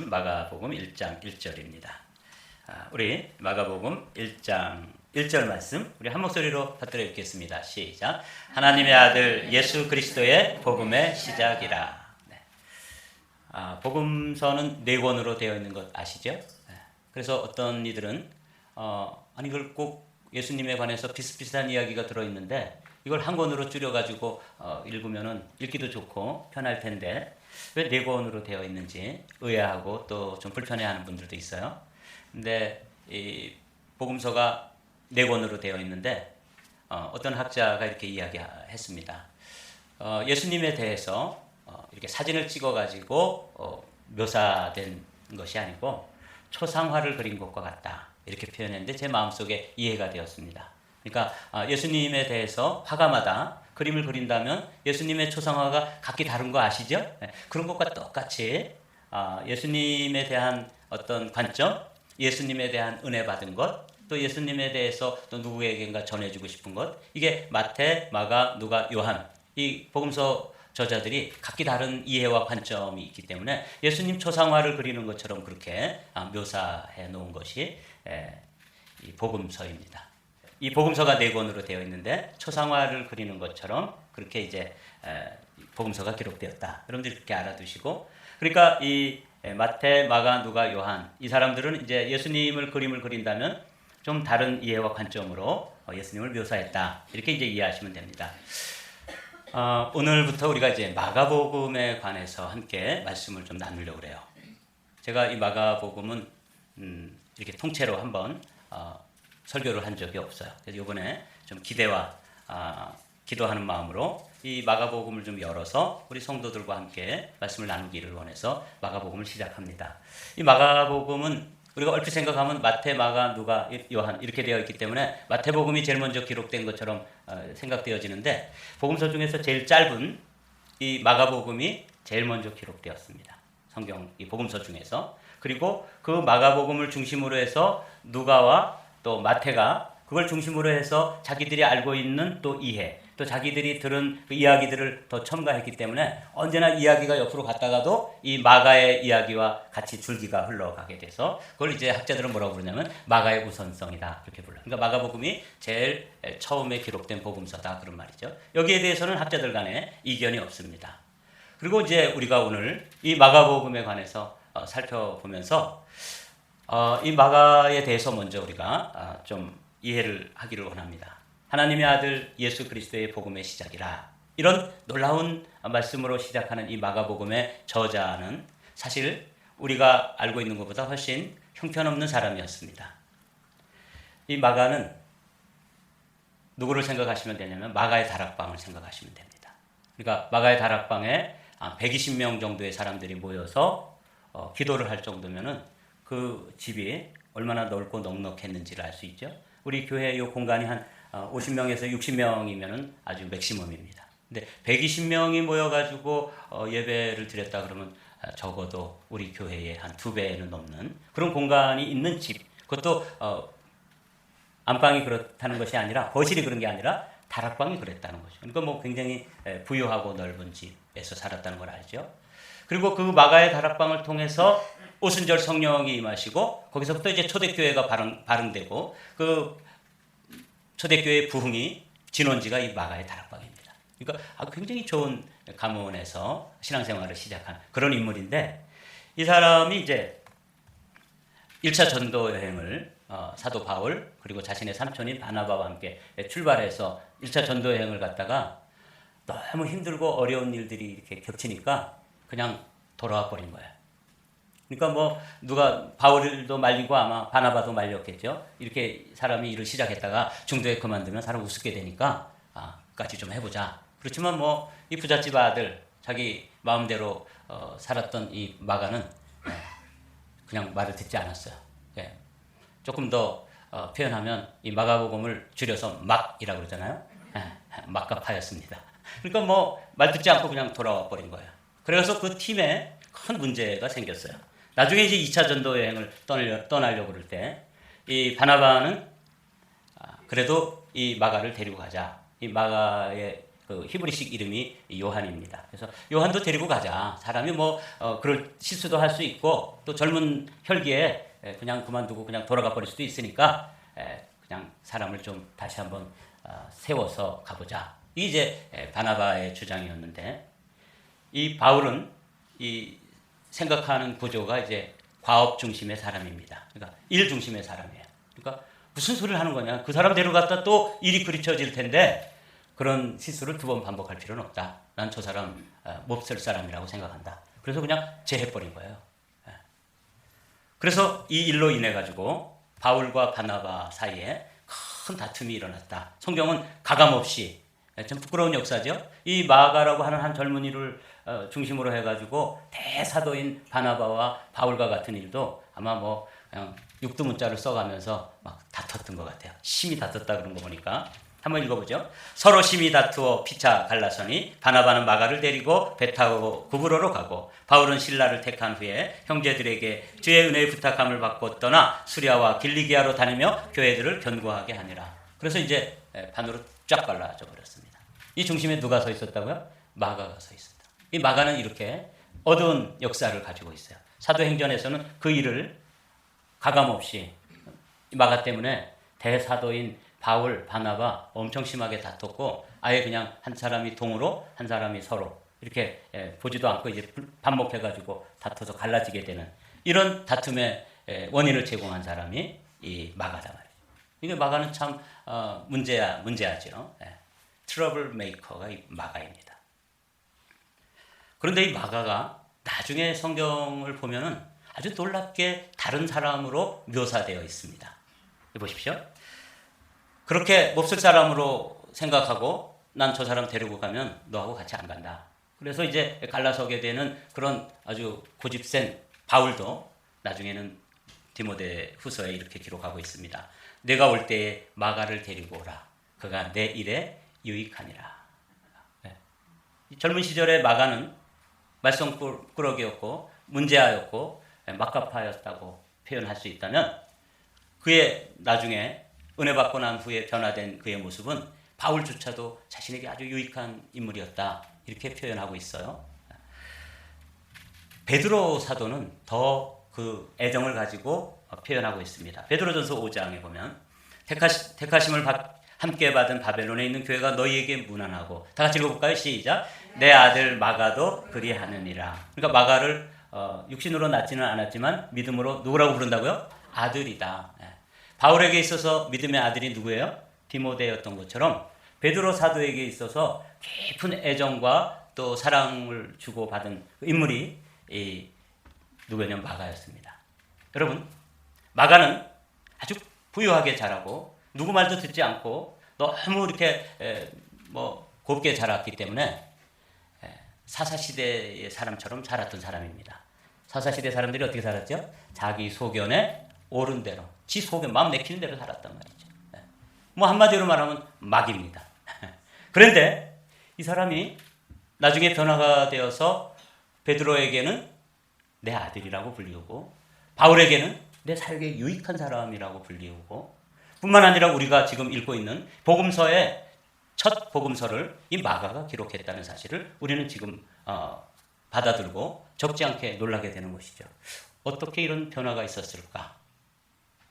마가복음 1장 1절입니다. 우리 마가복음 1장 1절 말씀 우리 한 목소리로 받들어 읽겠습니다. 시작. 하나님의 아들 예수 그리스도의 복음의 시작이라. 복음서는 4권으로 되어 있는 것 아시죠? 그래서 어떤 이들은 아니 이걸 꼭 예수님에 관해서 비슷비슷한 이야기가 들어있는데 이걸 한 권으로 줄여가지고 읽으면은 읽기도 좋고 편할 텐데 왜 4권으로 되어 있는지 의아하고 또 좀 불편해하는 분들도 있어요. 근데 이 복음서가 4권으로 되어 있는데 어떤 학자가 이렇게 이야기했습니다. 예수님에 대해서 이렇게 사진을 찍어가지고 묘사된 것이 아니고 초상화를 그린 것과 같다. 이렇게 표현했는데 제 마음속에 이해가 되었습니다. 그러니까 예수님에 대해서 화가마다 그림을 그린다면 예수님의 초상화가 각기 다른 거 아시죠? 그런 것과 똑같이 예수님에 대한 어떤 관점, 예수님에 대한 은혜 받은 것, 또 예수님에 대해서 또 누구에게인가 전해주고 싶은 것, 이게 마태, 마가, 누가, 요한 이 복음서 저자들이 각기 다른 이해와 관점이 있기 때문에 예수님 초상화를 그리는 것처럼 그렇게 묘사해 놓은 것이 이 복음서입니다. 이 복음서가 4권으로 되어 있는데 초상화를 그리는 것처럼 그렇게 이제 복음서가 기록되었다. 여러분들 그렇게 알아두시고, 그러니까 이 마태, 마가, 누가, 요한 이 사람들은 이제 예수님을 그림을 그린다면 좀 다른 이해와 관점으로 예수님을 묘사했다. 이렇게 이제 이해하시면 됩니다. 오늘부터 우리가 이제 마가복음에 관해서 함께 말씀을 좀 나누려고 그래요. 제가 이 마가복음은 이렇게 통째로 한번 설교를 한 적이 없어요. 그래서 이번에 좀 기대와 기도하는 마음으로 이 마가복음을 좀 열어서 우리 성도들과 함께 말씀을 나누기를 원해서 마가복음을 시작합니다. 이 마가복음은 우리가 얼핏 생각하면 마태, 마가, 누가, 요한 이렇게 되어 있기 때문에 마태복음이 제일 먼저 기록된 것처럼 생각되어지는데 복음서 중에서 제일 짧은 이 마가복음이 제일 먼저 기록되었습니다. 성경 이 복음서 중에서. 그리고 그 마가복음을 중심으로 해서 누가와 또 마태가 그걸 중심으로 해서 자기들이 알고 있는 또 이해, 또 자기들이 들은 그 이야기들을 더 첨가했기 때문에 언제나 이야기가 옆으로 갔다가도 이 마가의 이야기와 같이 줄기가 흘러가게 돼서 그걸 이제 학자들은 뭐라고 부르냐면 마가의 우선성이다 그렇게 불러요. 그러니까 마가복음이 제일 처음에 기록된 복음서다 그런 말이죠. 여기에 대해서는 학자들 간에 이견이 없습니다. 그리고 이제 우리가 오늘 이 마가복음에 관해서 살펴보면서 이 마가에 대해서 먼저 우리가 좀 이해를 하기를 원합니다. 하나님의 아들 예수 그리스도의 복음의 시작이라. 이런 놀라운 말씀으로 시작하는 이 마가복음의 저자는 사실 우리가 알고 있는 것보다 훨씬 형편없는 사람이었습니다. 이 마가는 누구를 생각하시면 되냐면 마가의 다락방을 생각하시면 됩니다. 그러니까 마가의 다락방에 120명 정도의 사람들이 모여서 기도를 할 정도면은 그 집이 얼마나 넓고 넉넉했는지를 알 수 있죠. 우리 교회 이 공간이 한 50명에서 60명이면 아주 맥시멈입니다. 근데 120명이 모여가지고 예배를 드렸다 그러면 적어도 우리 교회의 한 2배는 넘는 그런 공간이 있는 집. 그것도 안방이 그렇다는 것이 아니라 거실이 그런 게 아니라 다락방이 그랬다는 거죠. 그러니까 뭐 굉장히 부유하고 넓은 집에서 살았다는 걸 알죠. 그리고 그 마가의 다락방을 통해서 오순절 성령이 임하시고 거기서부터 이제 초대교회가 발흥되고 그 초대교회의 부흥이 진원지가 이 마가의 다락방입니다. 그러니까 굉장히 좋은 가문에서 신앙생활을 시작한 그런 인물인데 이 사람이 이제 1차 전도 여행을 사도 바울 그리고 자신의 삼촌인 바나바와 함께 출발해서 1차 전도 여행을 갔다가 너무 힘들고 어려운 일들이 이렇게 겹치니까 그냥 돌아와 버린 거예요. 그러니까 뭐 누가 바울도 말리고 아마 바나바도 말렸겠죠. 이렇게 사람이 일을 시작했다가 중도에 그만두면 사람 우습게 되니까 끝까지 좀 해보자. 그렇지만 뭐 이 부잣집 아들 자기 마음대로 살았던 이 마가는 그냥 말을 듣지 않았어요. 조금 더 표현하면 이 마가복음을 줄여서 막이라고 그러잖아요. 막가파였습니다. 그러니까 뭐 말 듣지 않고 그냥 돌아와 버린 거예요. 그래서 그 팀에 큰 문제가 생겼어요. 나중에 이제 2차 전도 여행을 떠나려고 그럴 때 이 바나바는 그래도 이 마가를 데리고 가자. 이 마가의 그 히브리식 이름이 요한입니다. 그래서 요한도 데리고 가자. 사람이 뭐 그럴 실수도 할 수 있고 또 젊은 혈기에 그냥 그만두고 그냥 돌아가 버릴 수도 있으니까 그냥 사람을 좀 다시 한번 세워서 가보자. 이게 이제 바나바의 주장이었는데 이 바울은 이 생각하는 구조가 이제 과업 중심의 사람입니다. 그러니까 일 중심의 사람이에요. 그러니까 무슨 소리를 하는 거냐? 그 사람 데려갔다 또 일이 그르쳐질 텐데 그런 실수를 두 번 반복할 필요는 없다. 난 저 사람 몹쓸 사람이라고 생각한다. 그래서 그냥 제해버린 거예요. 그래서 이 일로 인해 가지고 바울과 바나바 사이에 큰 다툼이 일어났다. 성경은 가감없이 좀 부끄러운 역사죠. 이 마가라고 하는 한 젊은이를 중심으로 해가지고 대사도인 바나바와 바울과 같은 일도 아마 뭐 그냥 육두문자를 써가면서 막 다퉜던 것 같아요. 심히 다퉜다 그런 거 보니까. 한번 읽어보죠. 서로 심히 다투어 피차 갈라서니 바나바는 마가를 데리고 배 타고 구브로로 가고 바울은 실라를 택한 후에 형제들에게 주의 은혜의 부탁함을 받고 떠나 수리아와 길리기아로 다니며 교회들을 견고하게 하니라. 그래서 이제 반으로 쫙 갈라져 버렸습니다. 이 중심에 누가 서 있었다고요? 마가가 서 있었다. 이 마가는 이렇게 어두운 역사를 가지고 있어요. 사도행전에서는 그 일을 가감없이 마가 때문에 대사도인 바울, 바나바 엄청 심하게 다퉜고 아예 그냥 한 사람이 동으로 한 사람이 서로 이렇게 보지도 않고 이제 반목해가지고 다퉈서 갈라지게 되는 이런 다툼의 원인을 제공한 사람이 이 마가다 말이죠. 이게 마가는 참 문제아죠. 트러블 메이커가 이 마가입니다. 그런데 이 마가가 나중에 성경을 보면은 아주 놀랍게 다른 사람으로 묘사되어 있습니다. 보십시오. 그렇게 몹쓸 사람으로 생각하고 난 저 사람 데리고 가면 너하고 같이 안 간다. 그래서 이제 갈라서게 되는 그런 아주 고집센 바울도 나중에는 디모데 후서에 이렇게 기록하고 있습니다. 내가 올 때에 마가를 데리고 오라. 그가 내 일에 유익하니라. 젊은 시절에 마가는 말썽꾸러기였고 문제아였고 막가파였다고 표현할 수 있다면 그의 나중에 은혜 받고 난 후에 변화된 그의 모습은 바울조차도 자신에게 아주 유익한 인물이었다. 이렇게 표현하고 있어요. 베드로 사도는 더 그 애정을 가지고 표현하고 있습니다. 베드로전서 5장에 보면 택하심을 함께 받은 바벨론에 있는 교회가 너희에게 문안하고 다 같이 읽어볼까요? 시작. 내 아들 마가도 그리하느니라. 그러니까 마가를 육신으로 낳지는 않았지만 믿음으로 누구라고 부른다고요? 아들이다. 바울에게 있어서 믿음의 아들이 누구예요? 디모데였던 것처럼 베드로 사도에게 있어서 깊은 애정과 또 사랑을 주고받은 인물이 누구냐면 마가였습니다. 여러분, 마가는 아주 부유하게 자라고 누구 말도 듣지 않고 너무 이렇게 곱게 자랐기 때문에 사사시대의 사람처럼 자랐던 사람입니다. 사사시대 사람들이 어떻게 살았죠? 자기 소견에 옳은 대로, 지 소견, 마음 내키는 대로 살았단 말이죠. 뭐 한마디로 말하면 막입니다. 그런데 이 사람이 나중에 변화가 되어서 베드로에게는 내 아들이라고 불리우고 바울에게는 내 사역에 유익한 사람이라고 불리우고 뿐만 아니라 우리가 지금 읽고 있는 복음서의 첫 복음서를 이 마가가 기록했다는 사실을 우리는 지금 받아들고 적지 않게 놀라게 되는 것이죠. 어떻게 이런 변화가 있었을까?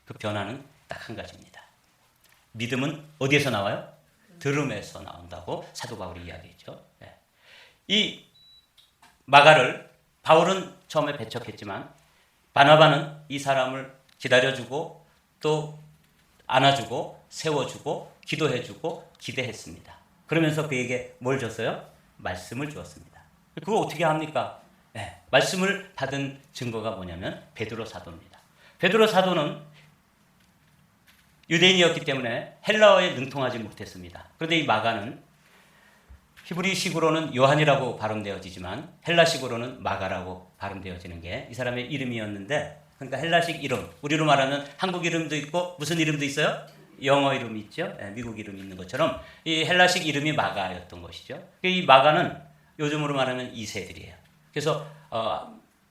그 변화는 딱 한 가지입니다. 믿음은 어디에서 나와요? 들음에서 나온다고 사도 바울이 이야기했죠. 이 마가를 바울은 처음에 배척했지만 바나바는 이 사람을 기다려주고 또 안아주고 세워주고 기도해주고 기대했습니다. 그러면서 그에게 뭘 줬어요? 말씀을 주었습니다. 그걸 어떻게 합니까? 말씀을 받은 증거가 뭐냐면 베드로 사도입니다. 베드로 사도는 유대인이었기 때문에 헬라어에 능통하지 못했습니다. 그런데 이 마가는 히브리식으로는 요한이라고 발음되어지지만 헬라식으로는 마가라고 발음되어지는 게 이 사람의 이름이었는데, 그러니까 헬라식 이름, 우리로 말하는 한국 이름도 있고 무슨 이름도 있어요? 영어 이름이 있죠. 미국 이름이 있는 것처럼 이 헬라식 이름이 마가였던 것이죠. 이 마가는 요즘으로 말하는 이세들이에요. 그래서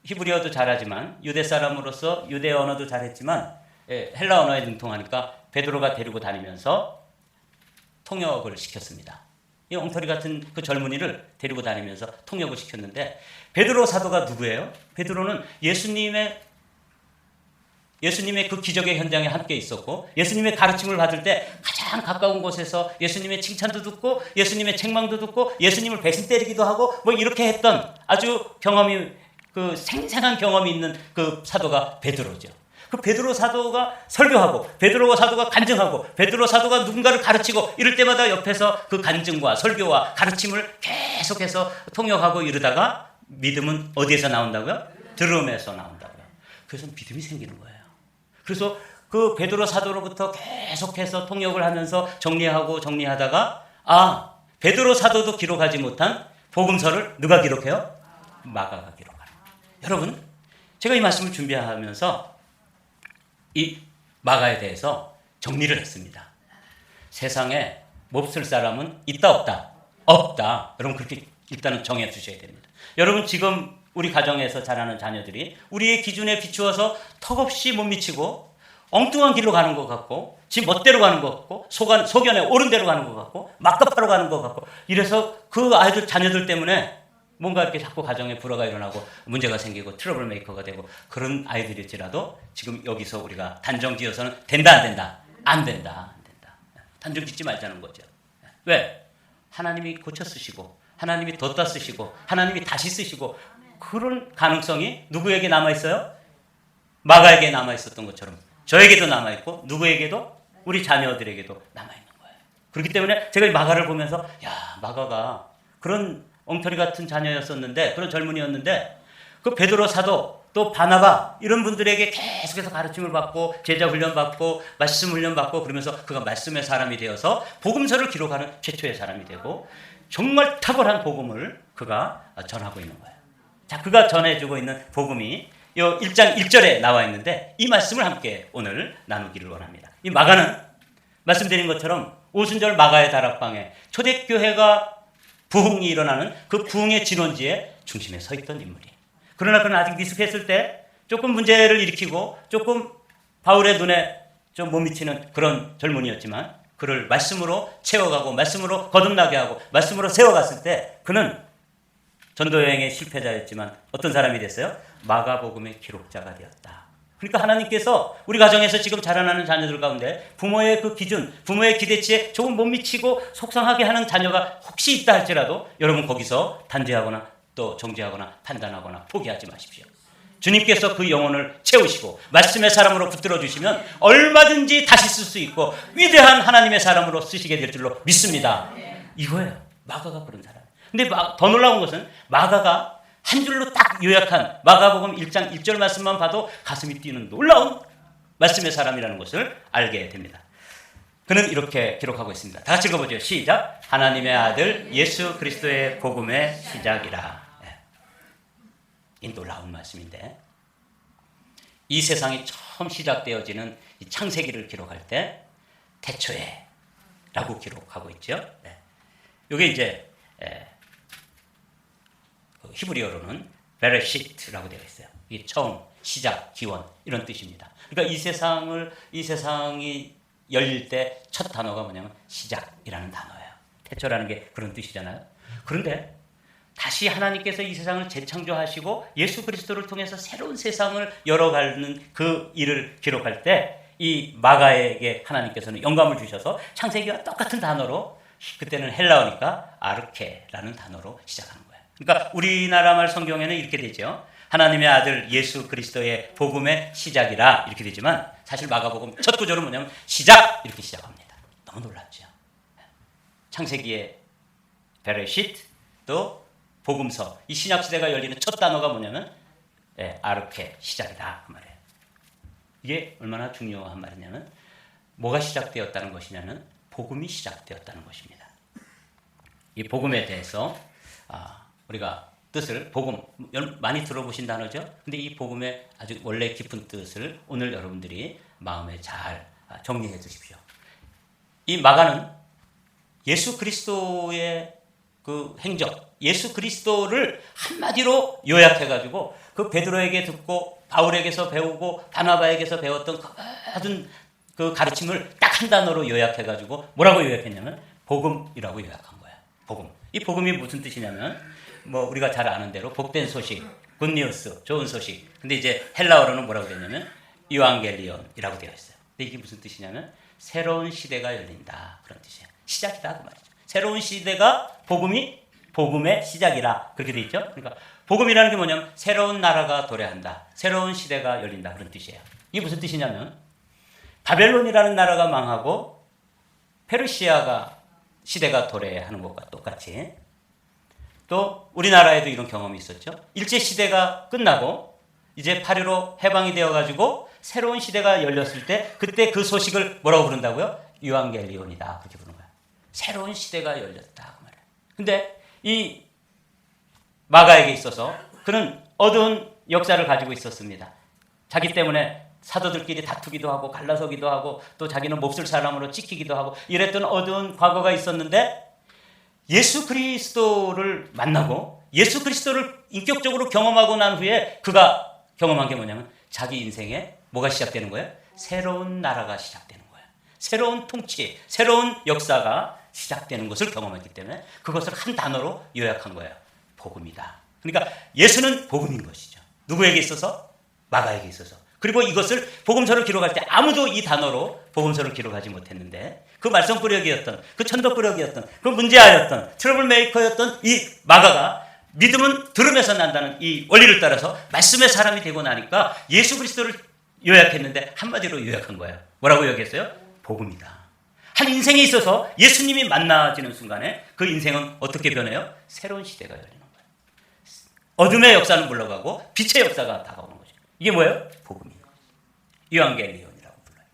히브리어도 잘하지만 유대 사람으로서 유대 언어도 잘했지만 헬라 언어에 능통하니까 베드로가 데리고 다니면서 통역을 시켰습니다. 이 엉터리 같은 그 젊은이를 데리고 다니면서 통역을 시켰는데, 베드로 사도가 누구예요? 베드로는 예수님의 그 기적의 현장에 함께 있었고, 예수님의 가르침을 받을 때 가장 가까운 곳에서 예수님의 칭찬도 듣고 예수님의 책망도 듣고 예수님을 배신 때리기도 하고 뭐 이렇게 했던 아주 경험이, 그 생생한 경험이 있는 그 사도가 베드로죠. 그 베드로 사도가 설교하고, 베드로 사도가 간증하고, 베드로 사도가 누군가를 가르치고 이럴 때마다 옆에서 그 간증과 설교와 가르침을 계속해서 통역하고 이러다가 믿음은 어디에서 나온다고요? 들음에서 나온다고요. 그래서 믿음이 생기는 거예요. 그래서 그 베드로 사도로부터 계속해서 통역을 하면서 정리하다가, 베드로 사도도 기록하지 못한 복음서를 누가 기록해요? 마가가 기록하는 거예요. 여러분, 제가 이 말씀을 준비하면서 이 마가에 대해서 정리를 했습니다. 세상에 몹쓸 사람은 있다 없다? 없다. 여러분 그렇게 일단은 정해 주셔야 됩니다. 여러분 지금 우리 가정에서 자라는 자녀들이 우리의 기준에 비추어서 턱없이 못 미치고 엉뚱한 길로 가는 것 같고, 지 멋대로 가는 것 같고, 소견에 옳은 대로 가는 것 같고, 막급하러 가는 것 같고, 이래서 그 아이들 자녀들 때문에 뭔가 이렇게 자꾸 가정에 불화가 일어나고 문제가 생기고 트러블 메이커가 되고, 그런 아이들일지라도 지금 여기서 우리가 단정 지어서는 된다 안 된다? 안 된다. 단정 짓지 말자는 거죠. 왜? 하나님이 고쳐 쓰시고 하나님이 덧다 쓰시고 하나님이 다시 쓰시고, 그런 가능성이 누구에게 남아있어요? 마가에게 남아있었던 것처럼 저에게도 남아있고 누구에게도, 우리 자녀들에게도 남아있는 거예요. 그렇기 때문에 제가 이 마가를 보면서, 마가가 그런 엉터리 같은 자녀였었는데, 그런 젊은이였는데, 그 베드로 사도 또 바나바 이런 분들에게 계속해서 가르침을 받고 제자 훈련 받고 말씀 훈련 받고, 그러면서 그가 말씀의 사람이 되어서 복음서를 기록하는 최초의 사람이 되고, 정말 탁월한 복음을 그가 전하고 있는 거예요. 자, 그가 전해주고 있는 복음이 이 1장 1절에 나와 있는데, 이 말씀을 함께 오늘 나누기를 원합니다. 이 마가는 말씀드린 것처럼 오순절 마가의 다락방에 초대교회가 부흥이 일어나는 그 부흥의 진원지에 중심에 서 있던 인물이에요. 그러나 그는 아직 미숙했을 때 조금 문제를 일으키고 조금 바울의 눈에 좀 못 미치는 그런 젊은이였지만, 그를 말씀으로 채워가고 말씀으로 거듭나게 하고 말씀으로 세워갔을 때 그는 전도여행의 실패자였지만 어떤 사람이 됐어요? 마가복음의 기록자가 되었다. 그러니까 하나님께서 우리 가정에서 지금 자라나는 자녀들 가운데 부모의 그 기준, 부모의 기대치에 조금 못 미치고 속상하게 하는 자녀가 혹시 있다 할지라도, 여러분 거기서 단죄하거나 또 정죄하거나 판단하거나 포기하지 마십시오. 주님께서 그 영혼을 채우시고 말씀의 사람으로 붙들어 주시면 얼마든지 다시 쓸 수 있고 위대한 하나님의 사람으로 쓰시게 될 줄로 믿습니다. 이거예요. 마가가 그런 사람. 근데 더 놀라운 것은 마가가 한 줄로 딱 요약한 마가복음 1장 1절 말씀만 봐도 가슴이 뛰는 놀라운 말씀의 사람이라는 것을 알게 됩니다. 그는 이렇게 기록하고 있습니다. 다 같이 읽어보죠. 시작. 하나님의 아들 예수 그리스도의 복음의 시작이라. 이 놀라운 말씀인데, 이 세상이 처음 시작되어지는 이 창세기를 기록할 때 태초에 라고 기록하고 있죠. 이게 이제 히브리어로는 베레시트라고 되어 있어요. 이게 처음, 시작, 기원 이런 뜻입니다. 그러니까 이 세상이 열릴 때 첫 단어가 뭐냐면 시작이라는 단어예요. 태초라는 게 그런 뜻이잖아요. 그런데 다시 하나님께서 이 세상을 재창조하시고 예수 그리스도를 통해서 새로운 세상을 열어가는 그 일을 기록할 때 이 마가에게 하나님께서는 영감을 주셔서 창세기와 똑같은 단어로, 그때는 헬라어니까 아르케라는 단어로 시작하는 거예요. 그러니까 우리나라 말 성경에는 이렇게 되죠. 하나님의 아들 예수 그리스도의 복음의 시작이라 이렇게 되지만, 사실 마가복음 첫 구절은 뭐냐면 시작 이렇게 시작합니다. 너무 놀랍죠. 창세기의 베레시트 또 복음서, 이 신약 시대가 열리는 첫 단어가 뭐냐면 아르케, 시작이다 그 말이에요. 이게 얼마나 중요한 말이냐면, 뭐가 시작되었다는 것이냐면 복음이 시작되었다는 것입니다. 이 복음에 대해서 우리가 뜻을, 복음 많이 들어보신 단어죠. 근데 이 복음의 아주 원래 깊은 뜻을 오늘 여러분들이 마음에 잘 정리해 두십시오. 이 마가는 예수 그리스도의 그 행적, 예수 그리스도를 한마디로 요약해가지고 그 베드로에게 듣고 바울에게서 배우고 바나바에게서 배웠던 그 모든 그 가르침을 딱 한 단어로 요약해가지고 뭐라고 요약했냐면 복음이라고 요약한 거야. 복음. 이 복음이 무슨 뜻이냐면 뭐 우리가 잘 아는 대로 복된 소식, 굿뉴스, 좋은 소식. 근데 이제 헬라어로는 뭐라고 되냐면 유앙겔리온이라고 되어 있어요. 근데 이게 무슨 뜻이냐면 새로운 시대가 열린다 그런 뜻이에요. 시작이다 그 말이죠. 새로운 시대가 복음의 시작이라 그렇게 돼 있죠. 그러니까 복음이라는 게 뭐냐면 새로운 나라가 도래한다. 새로운 시대가 열린다 그런 뜻이에요. 이게 무슨 뜻이냐면 바벨론이라는 나라가 망하고 페르시아가 시대가 도래하는 것과 똑같이 또 우리나라에도 이런 경험이 있었죠. 일제시대가 끝나고 이제 8.15 해방이 되어가지고 새로운 시대가 열렸을 때 그때 그 소식을 뭐라고 부른다고요? 유앙겔리온이다 그렇게 부르는 거예요. 새로운 시대가 열렸다 그 말이에요. 근데 이 마가에게 있어서 그는 어두운 역사를 가지고 있었습니다. 자기 때문에 사도들끼리 다투기도 하고 갈라서기도 하고 또 자기는 몹쓸 사람으로 찍히기도 하고 이랬던 어두운 과거가 있었는데 예수 그리스도를 만나고 예수 그리스도를 인격적으로 경험하고 난 후에 그가 경험한 게 뭐냐면 자기 인생에 뭐가 시작되는 거예요? 새로운 나라가 시작되는 거예요. 새로운 통치, 새로운 역사가 시작되는 것을 경험했기 때문에 그것을 한 단어로 요약한 거예요. 복음이다. 그러니까 예수는 복음인 것이죠. 누구에게 있어서? 마가에게 있어서. 그리고 이것을 복음서를 기록할 때 아무도 이 단어로 복음서를 기록하지 못했는데 그 말썽꾸러기였던 그 천덕꾸러기였던 그 문제아였던 트러블 메이커였던 이 마가가 믿음은 들음에서 난다는 이 원리를 따라서 말씀의 사람이 되고 나니까 예수 그리스도를 요약했는데 한마디로 요약한 거예요. 뭐라고 요약했어요? 복음이다. 한 인생에 있어서 예수님이 만나지는 순간에 그 인생은 어떻게 변해요? 새로운 시대가 열리는 거예요. 어둠의 역사는 물러가고 빛의 역사가 다가오는 거죠. 이게 뭐예요? 복음이에요. 유앙겔리온이라고 불러요.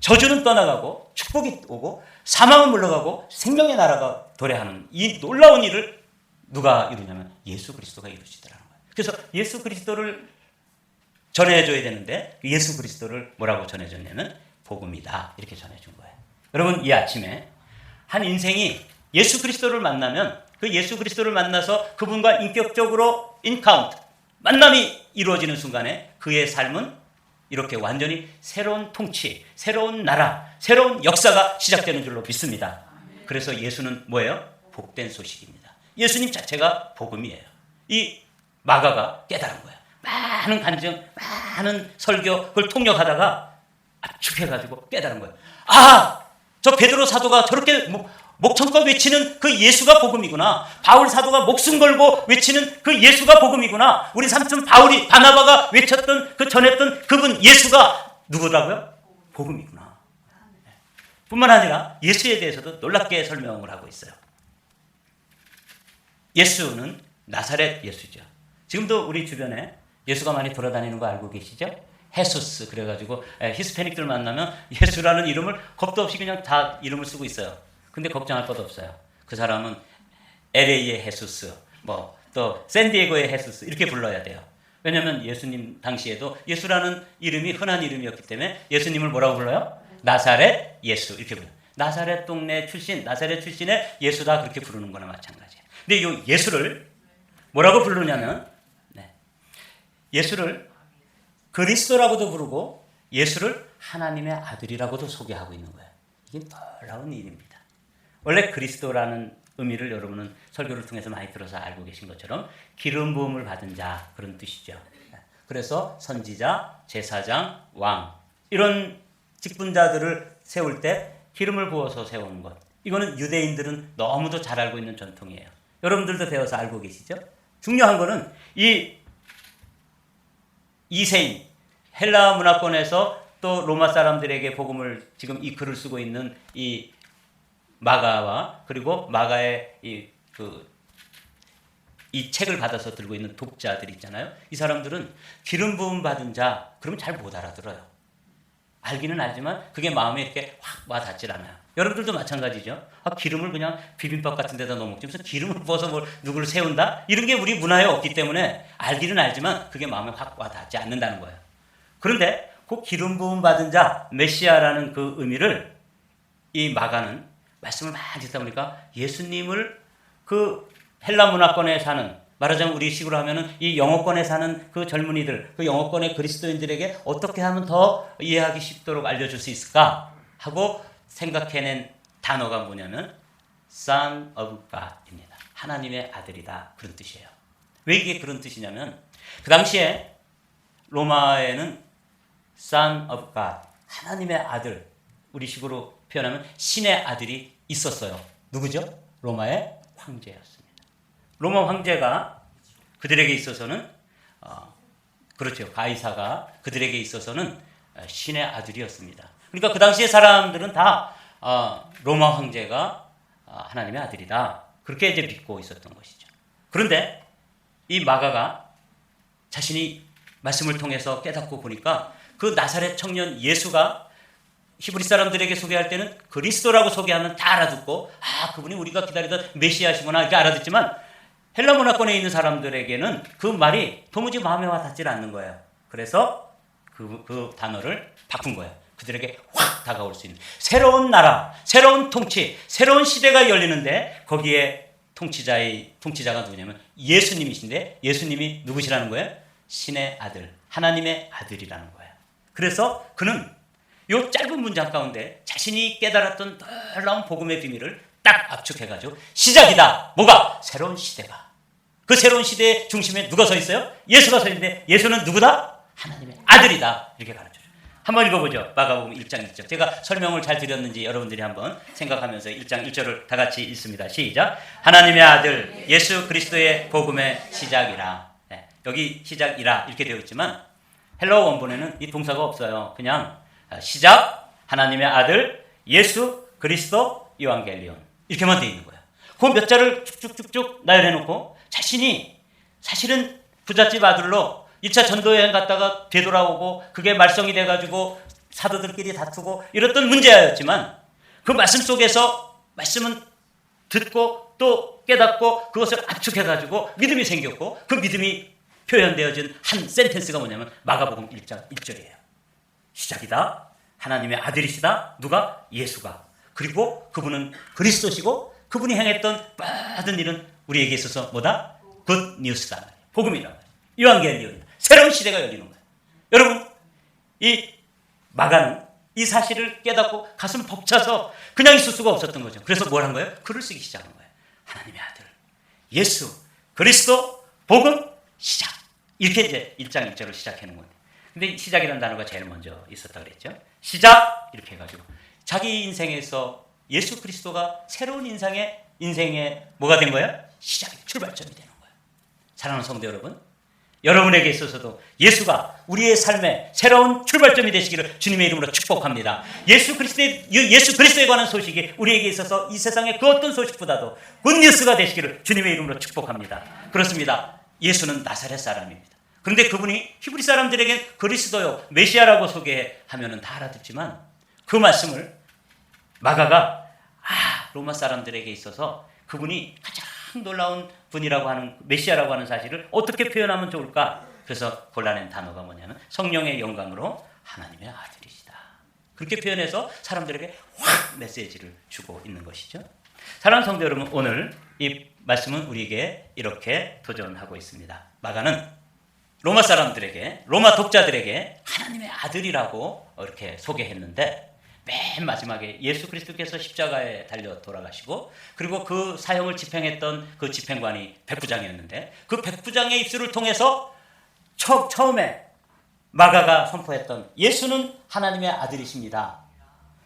저주는 떠나가고 축복이 오고 사망은 물러가고 생명의 나라가 도래하는 이 놀라운 일을 누가 이루냐면 예수 그리스도가 이루시더라는 거예요. 그래서 예수 그리스도를 전해줘야 되는데 예수 그리스도를 뭐라고 전해줬냐면 복음이다 이렇게 전해준 거예요. 여러분 이 아침에 한 인생이 예수 그리스도를 만나면 그 예수 그리스도를 만나서 그분과 인격적으로 인카운트 만남이 이루어지는 순간에 그의 삶은 이렇게 완전히 새로운 통치, 새로운 나라, 새로운 역사가 시작되는 줄로 믿습니다. 그래서 예수는 뭐예요? 복된 소식입니다. 예수님 자체가 복음이에요. 이 마가가 깨달은 거예요. 많은 간증, 많은 설교 그걸 통역하다가 압축해가지고 깨달은 거예요. 아! 저 베드로 사도가 저렇게 목청껏 외치는 그 예수가 복음이구나. 바울 사도가 목숨 걸고 외치는 그 예수가 복음이구나. 우리 삼촌 바나바가 외쳤던 그 전했던 그분 예수가 누구라고요? 복음이구나. 뿐만 아니라 예수에 대해서도 놀랍게 설명을 하고 있어요. 예수는 나사렛 예수죠. 지금도 우리 주변에 예수가 많이 돌아다니는 거 알고 계시죠? 헤수스 그래가지고 히스패닉들 만나면 예수라는 이름을 겁도 없이 그냥 다 이름을 쓰고 있어요. 근데 걱정할 것도 없어요. 그 사람은 LA의 헤수스, 또 샌디에고의 헤수스 이렇게 불러야 돼요. 왜냐하면 예수님 당시에도 예수라는 이름이 흔한 이름이었기 때문에 예수님을 뭐라고 불러요? 나사렛 예수 이렇게 불러요. 나사렛 동네 출신, 나사렛 출신의 예수다 그렇게 부르는 거나 마찬가지예요. 근데 이 예수를 뭐라고 부르냐면 예수를 그리스도라고도 부르고 예수를 하나님의 아들이라고도 소개하고 있는 거예요. 이게 놀라운 일입니다. 원래 그리스도라는 의미를 여러분은 설교를 통해서 많이 들어서 알고 계신 것처럼 기름 부음을 받은 자 그런 뜻이죠. 그래서 선지자, 제사장, 왕 이런 직분자들을 세울 때 기름을 부어서 세우는 것. 이거는 유대인들은 너무도 잘 알고 있는 전통이에요. 여러분들도 배워서 알고 계시죠? 중요한 거는 이 이세인 헬라 문화권에서 또 로마 사람들에게 복음을 지금 이 글을 쓰고 있는 이 마가와 그리고 마가의 이 책을 받아서 들고 있는 독자들 있잖아요. 이 사람들은 기름 부음 받은 자 그러면 잘 못 알아들어요. 알기는 알지만 그게 마음에 이렇게 확 와닿질 않아요. 여러분들도 마찬가지죠. 기름을 그냥 비빔밥 같은 데다 넣어 먹지 무슨 기름을 부어서 누구를 세운다? 이런 게 우리 문화에 없기 때문에 알기는 알지만 그게 마음에 확 와닿지 않는다는 거예요. 그런데 그 기름 부음 받은 자 메시아라는 그 의미를 이 마가는 말씀을 많이 듣다 보니까 예수님을 그 헬라 문화권에 사는 말하자면 우리 식으로 하면은 이 영어권에 사는 그 젊은이들, 그 영어권의 그리스도인들에게 어떻게 하면 더 이해하기 쉽도록 알려줄 수 있을까 하고 생각해낸 단어가 뭐냐면 Son of God입니다. 하나님의 아들이다. 그런 뜻이에요. 왜 이게 그런 뜻이냐면 그 당시에 로마에는 Son of God, 하나님의 아들, 우리식으로 표현하면 신의 아들이 있었어요. 누구죠? 로마의 황제였습니다. 로마 황제가 그들에게 있어서는 그렇죠. 가이사가 그들에게 있어서는 신의 아들이었습니다. 그러니까 그 당시의 사람들은 다 로마 황제가 하나님의 아들이다. 그렇게 이제 믿고 있었던 것이죠. 그런데 이 마가가 자신이 말씀을 통해서 깨닫고 보니까 그 나사렛 청년 예수가 히브리 사람들에게 소개할 때는 그리스도라고 소개하면 다 알아듣고 그분이 우리가 기다리던 메시아시구나 이렇게 알아듣지만 헬라 문화권에 있는 사람들에게는 그 말이 도무지 마음에 와 닿질 않는 거예요. 그래서 그 단어를 바꾼 거예요. 그들에게 확 다가올 수 있는 새로운 나라, 새로운 통치, 새로운 시대가 열리는데 거기에 통치자가 누구냐면 예수님이신데 예수님이 누구시라는 거예요? 신의 아들, 하나님의 아들이라는 거예요. 그래서 그는 이 짧은 문장 가운데 자신이 깨달았던 놀라운 복음의 비밀을 딱 압축해가지고 시작이다. 뭐가? 새로운 시대가. 그 새로운 시대의 중심에 누가 서 있어요? 예수가 서 있는데 예수는 누구다? 하나님의 아들이다. 이렇게 가르쳐줘요. 한번 읽어보죠. 마가복음 1장 1절. 제가 설명을 잘 드렸는지 여러분들이 한번 생각하면서 1장 1절을 다 같이 읽습니다. 시작. 하나님의 아들 예수 그리스도의 복음의 시작이라. 네, 여기 시작이라 이렇게 되어 있지만 헬라어 원본에는 이 동사가 없어요. 그냥 시작, 하나님의 아들 예수 그리스도 이완겔리온 이렇게만 되어 있는 거예요. 그 몇 자를 쭉쭉쭉쭉 나열해놓고 자신이 사실은 부잣집 아들로 2차 전도여행 갔다가 되돌아오고 그게 말썽이 돼가지고 사도들끼리 다투고 이랬던 문제였지만 그 말씀 속에서 말씀은 듣고 또 깨닫고 그것을 압축해가지고 믿음이 생겼고 그 믿음이 표현되어진 한 센텐스가 뭐냐면 마가복음 1장 1절이에요. 시작이다. 하나님의 아들이시다. 누가? 예수가. 그리고 그분은 그리스도시고 그분이 행했던 모든 일은 우리에게 있어서 뭐다? 굿 뉴스다. 복음이다. 이완겔리온이다. 새로운 시대가 열리는 거예요. 여러분, 이 마가는 이 사실을 깨닫고 가슴 벅차서 그냥 있을 수가 없었던 거죠. 그래서 뭘 한 거예요? 글을 쓰기 시작한 거예요. 하나님의 아들, 예수, 그리스도, 복음, 시작. 이렇게 이제 1장 1절을 시작하는 건데. 근데 시작이라는 단어가 제일 먼저 있었다 그랬죠. 시작! 이렇게 해가지고 자기 인생에서 예수 그리스도가 새로운 인생의 뭐가 된 거예요? 시작이 출발점이 되는 거예요. 사랑하는 성도 여러분, 여러분에게 있어서도 예수가 우리의 삶의 새로운 출발점이 되시기를 주님의 이름으로 축복합니다. 예수 그리스도에 관한 소식이 우리에게 있어서 이 세상의 그 어떤 소식보다도 굿뉴스가 되시기를 주님의 이름으로 축복합니다. 그렇습니다. 예수는 나사렛 사람입니다. 그런데 그분이 히브리 사람들에게 그리스도요, 메시아라고 소개하면은 다 알아듣지만 그 말씀을 마가가 로마 사람들에게 있어서 그분이 가장 놀라운 분이라고 하는 메시아라고 하는 사실을 어떻게 표현하면 좋을까? 그래서 골라낸 단어가 뭐냐면 성령의 영감으로 하나님의 아들이시다. 그렇게 표현해서 사람들에게 확 메시지를 주고 있는 것이죠. 사랑하는 성도 여러분, 오늘 이 말씀은 우리에게 이렇게 도전하고 있습니다. 마가는 로마 사람들에게, 로마 독자들에게 하나님의 아들이라고 이렇게 소개했는데 맨 마지막에 예수 그리스도께서 십자가에 달려 돌아가시고 그리고 그 사형을 집행했던 그 집행관이 백부장이었는데 그 백부장의 입술을 통해서 처음에 마가가 선포했던 예수는 하나님의 아들이십니다.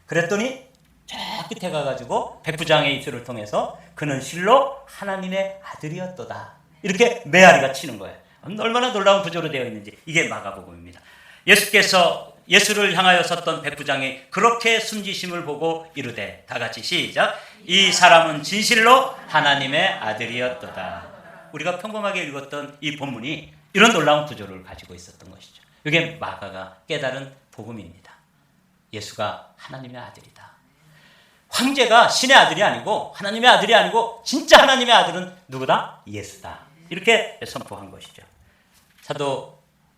그랬더니 저 끝에 가가지고 백부장의 입술을 통해서 그는 실로 하나님의 아들이었도다. 이렇게 메아리가 치는 거예요. 얼마나 놀라운 구조로 되어 있는지 이게 마가복음입니다. 예수를 향하여 섰던 백부장이 그렇게 숨지심을 보고 이르되 다 같이 시작. 이 사람은 진실로 하나님의 아들이었도다. 우리가 평범하게 읽었던 이 본문이 이런 놀라운 구조를 가지고 있었던 것이죠. 이게 마가가 깨달은 복음입니다. 예수가 하나님의 아들이다. 황제가 신의 아들이 아니고 하나님의 아들이 아니고 진짜 하나님의 아들은 누구다? 예수다. 이렇게 선포한 것이죠.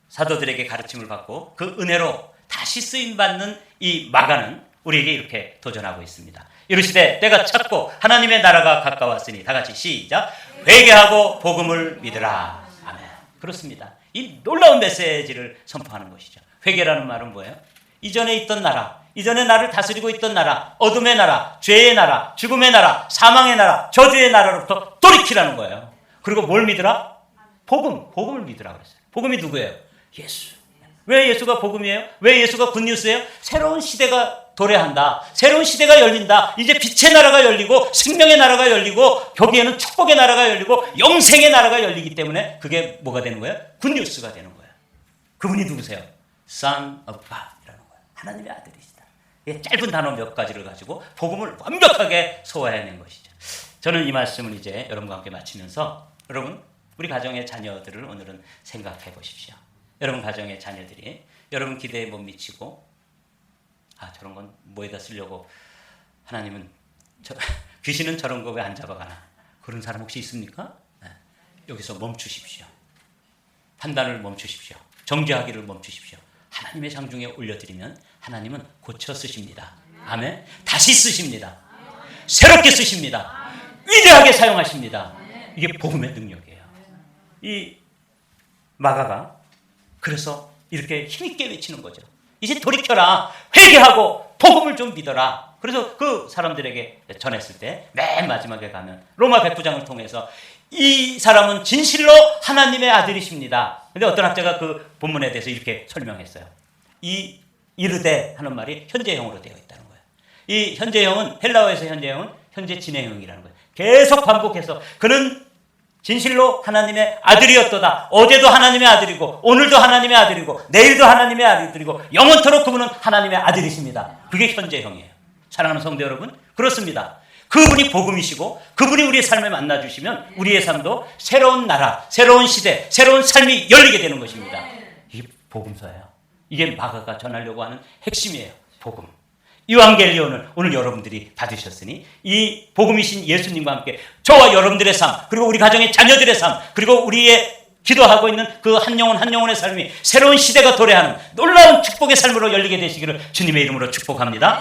사도들에게 가르침을 받고 그 은혜로 다시 쓰임받는 이 마가는 우리에게 이렇게 도전하고 있습니다. 이르시되 때가 찼고 하나님의 나라가 가까웠으니 다 같이 시작. 회개하고 복음을 믿으라. 아멘. 그렇습니다. 이 놀라운 메시지를 선포하는 것이죠. 회개라는 말은 뭐예요? 이전에 있던 나라, 이전에 나를 다스리고 있던 나라, 어둠의 나라, 죄의 나라, 죽음의 나라, 사망의 나라, 저주의 나라로부터 돌이키라는 거예요. 그리고 뭘 믿으라? 복음을 믿으라 그랬어요. 복음이 누구예요? 예수. 왜 예수가 복음이에요? 왜 예수가 굿뉴스예요? 새로운 시대가 도래한다. 새로운 시대가 열린다. 이제 빛의 나라가 열리고 생명의 나라가 열리고 거기에는 축복의 나라가 열리고 영생의 나라가 열리기 때문에 그게 뭐가 되는 거예요? 굿뉴스가 되는 거예요. 그분이 누구세요? Son of God이라는 거예요. 하나님의 아들이시다. 짧은 단어 몇 가지를 가지고 복음을 완벽하게 소화해낸 것이죠. 저는 이 말씀을 이제 여러분과 함께 마치면서 여러분 우리 가정의 자녀들을 오늘은 생각해 보십시오. 여러분 가정의 자녀들이 여러분 기대에 못 미치고 저런 건 뭐에다 쓰려고 하나님은 귀신은 저런 거 왜 안 잡아가나 그런 사람 혹시 있습니까? 네. 여기서 멈추십시오. 판단을 멈추십시오. 정죄하기를 멈추십시오. 하나님의 장중에 올려드리면 하나님은 고쳐 쓰십니다. 아멘. 다시 쓰십니다. 새롭게 쓰십니다. 위대하게 사용하십니다. 이게 복음의 능력이에요. 이 마가가 그래서 이렇게 힘있게 외치는 거죠. 이제 돌이켜라. 회개하고 복음을 좀 믿어라. 그래서 그 사람들에게 전했을 때 맨 마지막에 가면 로마 백부장을 통해서 이 사람은 진실로 하나님의 아들이십니다. 근데 어떤 학자가 그 본문에 대해서 이렇게 설명했어요. 이 이르되 하는 말이 현재형으로 되어 있다는 거예요. 이 현재형은 헬라어에서 현재형은 현재 진행형이라는 거예요. 계속 반복해서 그는 진실로 하나님의 아들이었도다. 어제도 하나님의 아들이고 오늘도 하나님의 아들이고 내일도 하나님의 아들이고 영원토록 그분은 하나님의 아들이십니다. 그게 현재형이에요. 사랑하는 성도 여러분, 그렇습니다. 그분이 복음이시고 그분이 우리의 삶에 만나주시면 우리의 삶도 새로운 나라, 새로운 시대, 새로운 삶이 열리게 되는 것입니다. 이게 복음서예요. 이게 마가가 전하려고 하는 핵심이에요. 복음. 이완겔리온을 오늘 여러분들이 받으셨으니 이 복음이신 예수님과 함께 저와 여러분들의 삶 그리고 우리 가정의 자녀들의 삶 그리고 우리의 기도하고 있는 그 한 영혼 한 영혼의 삶이 새로운 시대가 도래하는 놀라운 축복의 삶으로 열리게 되시기를 주님의 이름으로 축복합니다.